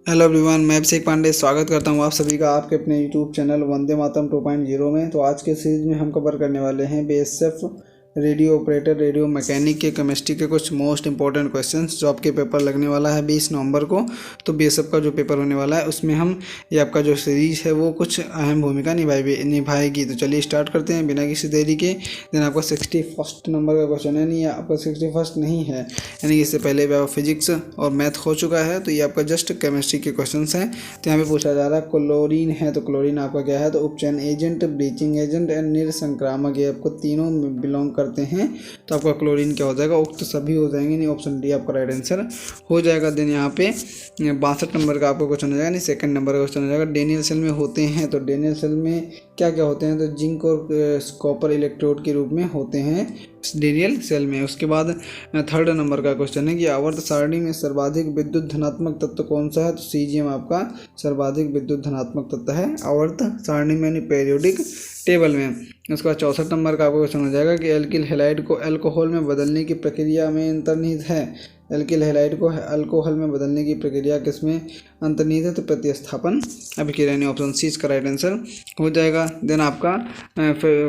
Hello everyone, मैं अभिषेक पांडे स्वागत करता हूं आप सभी का आपके अपने यूट्यूब चैनल वंदे मातरम 2.0 में। तो आज के सीरीज में हम कवर करने वाले हैं BSF radio operator radio mechanic के केमिस्ट्री के कुछ मोस्ट इंपॉर्टेंट क्वेश्चंस जो आपके पेपर लगने वाला है 20 नवंबर को। तो बीएसएफ का जो पेपर होने वाला है उसमें हम ये आपका जो सीरीज है वो कुछ अहम भूमिका निभाएगी। तो चलिए स्टार्ट करते हैं बिना किसी देरी के। देन आपका 61 नंबर का क्वेश्चन है, नहीं आपका 61 नहीं है, यानी कि इससे पहले भी फिजिक्स और मैथ हो चुका है। तो ये आपका जस्ट केमिस्ट्री के क्वेश्चंस हैं। तो यहाँ पे पूछा जा रहा है क्लोरीन है, तो क्लोरीन आपका क्या है, तो उपचयन एजेंट, ब्लीचिंग एजेंट एंड निर्संक्रामक, ये आपको तीनों बिलोंग करते हैं। तो आपका क्लोरीन क्या हो जाएगा, उक्त सभी हो जाएंगे, नहीं ऑप्शन डी आपका राइट आंसर हो जाएगा। देन यहाँ पे 62 नंबर का आपका क्वेश्चन हो जाएगा, नहीं सेकंड नंबर का क्वेश्चन हो जाएगा, डेनियल सेल में होते हैं। तो डेनियल सेल में क्या क्या होते हैं, तो जिंक और कॉपर इलेक्ट्रोड के रूप में होते हैं डेनियल सेल में। उसके बाद थर्ड नंबर का क्वेश्चन है कि आवर्त सारणी में सर्वाधिक विद्युत धनात्मक तत्व कौन सा है, तो सीजीएम आपका सर्वाधिक विद्युत धनात्मक तत्व है आवर्त सारणी में, यानी पीरियोडिक टेबल में। उसके बाद 64 नंबर का आपको क्वेश्चन हो जाएगा कि एल्किल हैलाइड को अल्कोहल में बदलने की प्रक्रिया में अंतर्निहित है। एल्किल हैलाइड को अल्कोहल में बदलने की प्रक्रिया किसमें अंतर्निहित है, तो प्रतिस्थापन अभिक्रिया, यानी ऑप्शन सी इसका राइट आंसर हो जाएगा। देन आपका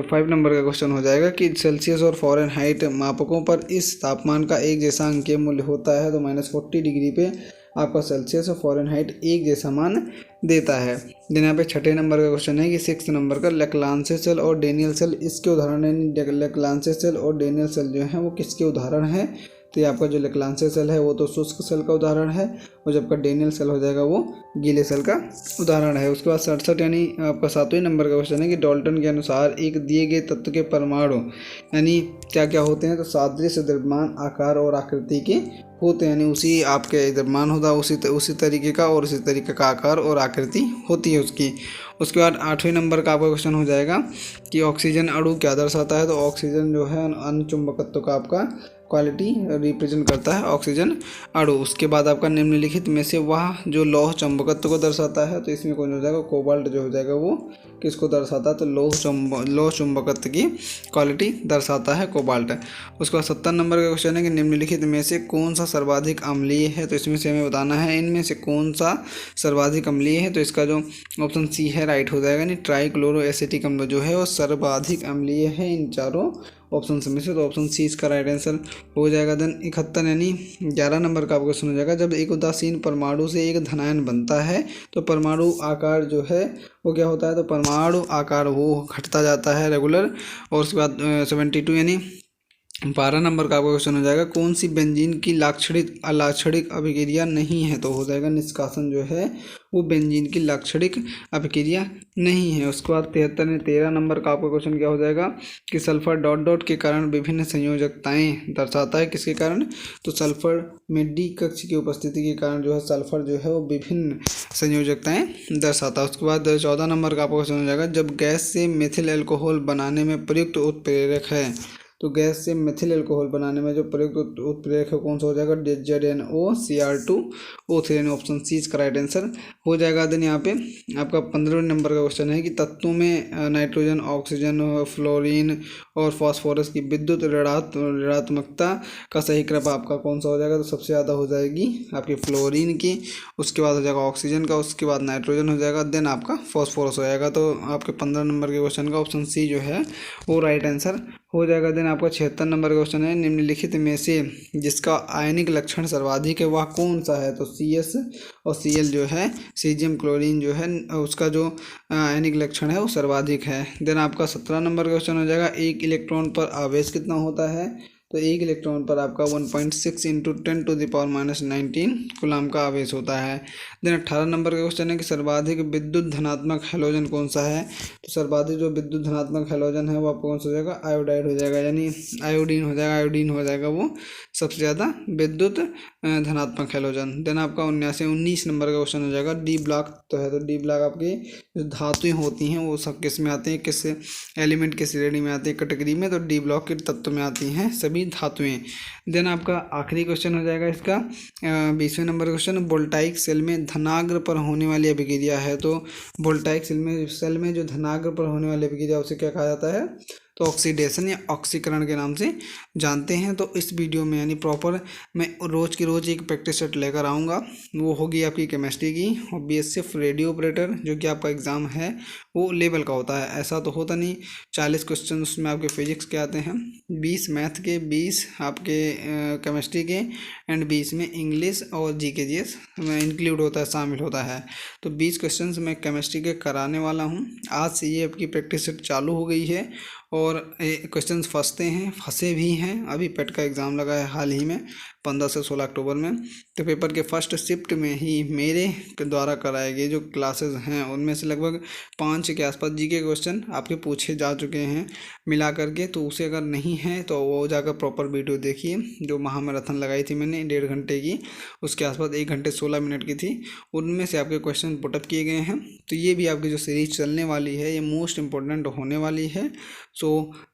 5 नंबर का क्वेश्चन हो जाएगा कि सेल्सियस और फ़ारेनहाइट मापकों पर इस तापमान का एक जैसा अंकीय मूल्य होता है। तो -40 डिग्री पे आपका सेल्सियस और फ़ारेनहाइट एक जैसा मान देता है। देन यहाँ पे 6 नंबर का क्वेश्चन है कि 6 नंबर का लेक्लांचे सेल और डेनियल सेल इसके उदाहरण है। लेक्लांचे सेल और डेनियल सेल जो है वो किसके उदाहरण है, तो ये आपका जो लेक्लांचे सेल है वो तो शुष्क सेल का उदाहरण है, और जब आपका डेनियल सेल हो जाएगा वो गीले सेल का उदाहरण है। उसके बाद 67 यानी आपका 7वें नंबर का क्वेश्चन है कि डाल्टन के अनुसार एक दिए गए तत्व के परमाणु यानी क्या क्या होते हैं, तो सादृश्य, द्रव्यमान, आकार और आकृति के होते हैं, यानी उसी आपके द्रव्यमान होता है उसी तरीके का और उसी तरीके का आकार और आकृति होती है उसकी। उसके बाद 8वें नंबर का आपका क्वेश्चन हो जाएगा कि ऑक्सीजन अणु क्या दर्शाता है, तो ऑक्सीजन जो है अनुचुंबकत्व का आपका क्वालिटी रिप्रेजेंट करता है ऑक्सीजन अणु। उसके बाद आपका निम्नलिखित में से वह जो लौह चुंबकत्व को दर्शाता है, तो इसमें कौन हो जाएगा, कोबाल्ट जो हो जाएगा वो किसको दर्शाता है, तो लौह चुंबकत्व की क्वालिटी दर्शाता है कोबाल्ट। उसके बाद 70 नंबर का क्वेश्चन है कि निम्नलिखित में से कौन सा सर्वाधिक अम्लीय है, तो इसमें से हमें बताना है इनमें से कौन सा सर्वाधिक अम्लीय है। तो इसका जो ऑप्शन सी है राइट हो जाएगा, नहीं ट्राइक्लोरो एसिटिक अम्ल जो है वो सर्वाधिक अम्लीय है इन चारों ऑप्शन में से, तो ऑप्शन सी इसका राइट आंसर हो जाएगा। देन 71 यानी 11 नंबर का आपको क्वेश्चन हो जाएगा, जब एक उदासीन परमाणु से एक धनायन बनता है तो परमाणु आकार जो है वो क्या होता है, तो परमाणु आकार वो घटता जाता है रेगुलर। और उसके बाद 72 यानी 12 नंबर का आपका क्वेश्चन हो जाएगा, कौन सी बेंजीन की लाक्षणिक अलाक्षणिक अभिक्रिया नहीं है, तो हो जाएगा निष्कासन जो है वो बेंजीन की लाक्षणिक अभिक्रिया नहीं है। उसके बाद 13 नंबर का आपका क्वेश्चन क्या हो जाएगा कि सल्फर डॉट डॉट के कारण विभिन्न संयोजकताएं दर्शाता है, किसके कारण, तो सल्फर में डी कक्ष की उपस्थिति के कारण जो है सल्फर जो है वो विभिन्न संयोजकताएं दर्शाता है। उसके बाद 14 नंबर का आपका क्वेश्चन हो जाएगा, जब गैस से मेथिल अल्कोहल बनाने में प्रयुक्त उत्प्रेरक है, तो गैस से मेथिल अल्कोहल बनाने में जो प्रयुक्त उत्प्रेरक है कौन सा हो जाएगा, ZnOCr2O3, यानी ऑप्शन सी इसका राइट आंसर हो जाएगा। देन यहाँ पे आपका 15वें नंबर का क्वेश्चन है कि तत्वों में नाइट्रोजन, ऑक्सीजन, फ्लोरीन और फास्फोरस की विद्युत ऋणात्मकता का सही क्रम आपका कौन सा हो जाएगा, तो सबसे ज़्यादा हो जाएगी आपकी फ्लोरीन की, उसके बाद हो जाएगा ऑक्सीजन का, उसके बाद नाइट्रोजन हो जाएगा, देन आपका फास्फोरस हो जाएगा। तो आपके 15 नंबर के क्वेश्चन का ऑप्शन सी जो है वो राइट आंसर हो जाएगा। देन आपका 76 नंबर का क्वेश्चन है, निम्नलिखित में से जिसका आयनिक लक्षण सर्वाधिक है वह कौन सा है, तो CS और Cl जो है सीजियम क्लोरीन जो है उसका जो आयनिक लक्षण है वो सर्वाधिक है। देन आपका 17 नंबर का क्वेश्चन हो जाएगा, एक इलेक्ट्रॉन पर आवेश कितना होता है, तो एक इलेक्ट्रॉन पर आपका 1.6 × 10⁻⁹ कूलम का आवेश होता है। देन 18 नंबर का क्वेश्चन है कि सर्वाधिक विद्युत धनात्मक हैलोजन कौन सा है, तो सर्वाधिक जो विद्युत धनात्मक हैलोजन है वो आपको कौन सा हो जाएगा, आयोडाइड हो जाएगा, यानी आयोडीन हो जाएगा वो सबसे ज़्यादा विद्युत धनात्मक हैलोजन। देन आपका 19 नंबर का क्वेश्चन हो जाएगा, डी ब्लॉक तो है, तो डी ब्लॉक आपकी जो धातुएं होती हैं वो सब किस में आती हैं, किस एलिमेंट के श्रेणी में आती है कैटेगरी में, तो डी ब्लॉक के तत्व में आती हैं सभी धातुएं। देन आपका आखिरी क्वेश्चन हो जाएगा इसका 20वें नंबर का क्वेश्चन, वोल्टाइक सेल में धनाग्र पर होने वाली अभिक्रिया है, तो वोल्टाइक सेल में जो धनाग्र पर होने वाली अभिक्रिया उसे क्या कहा जाता है, तो ऑक्सीडेशन या ऑक्सीकरण के नाम से जानते हैं। तो इस वीडियो में यानी प्रॉपर मैं रोज़ की रोज़ एक प्रैक्टिस सेट लेकर आऊँगा। वो होगी आपकी केमिस्ट्री की, और बीएसएफ रेडियो ऑपरेटर जो कि आपका एग्ज़ाम है वो लेवल का होता है। ऐसा तो होता नहीं 40 क्वेश्चन उसमें आपके फिजिक्स के आते हैं, 20 मैथ के, 20 आपके केमिस्ट्री के, एंड 20 में इंग्लिश और जीके जीएस में इंक्लूड होता है, शामिल होता है। तो 20 क्वेश्चंस मैं केमिस्ट्री के कराने वाला हूँ। आज से ये आपकी प्रैक्टिस सेट चालू हो गई है, और क्वेश्चंस फंसे भी हैं। अभी पेट का एग्ज़ाम लगा है हाल ही में 15 से 16 अक्टूबर में। तो पेपर के फर्स्ट शिफ्ट में ही मेरे द्वारा कराए गए जो क्लासेस हैं उनमें से लगभग 5 के आसपास जीके क्वेश्चन आपके पूछे जा चुके हैं मिला करके। तो उसे अगर नहीं है तो वो जाकर प्रॉपर वीडियो देखिए, जो महामैराथन लगाई थी मैंने 1.5 घंटे की, उसके आसपास 1 घंटे 16 मिनट की थी, उनमें से आपके क्वेश्चन पुटअप किए गए हैं। तो ये भी आपकी जो सीरीज चलने वाली है ये मोस्ट इम्पोर्टेंट होने वाली है। सो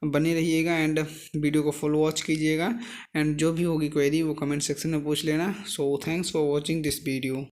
बने रहिएगा एंड वीडियो को फुल वॉच कीजिएगा, एंड जो भी होगी क्वेरी वो कमेंट सेक्शन में पूछ लेना। So thanks for watching this video.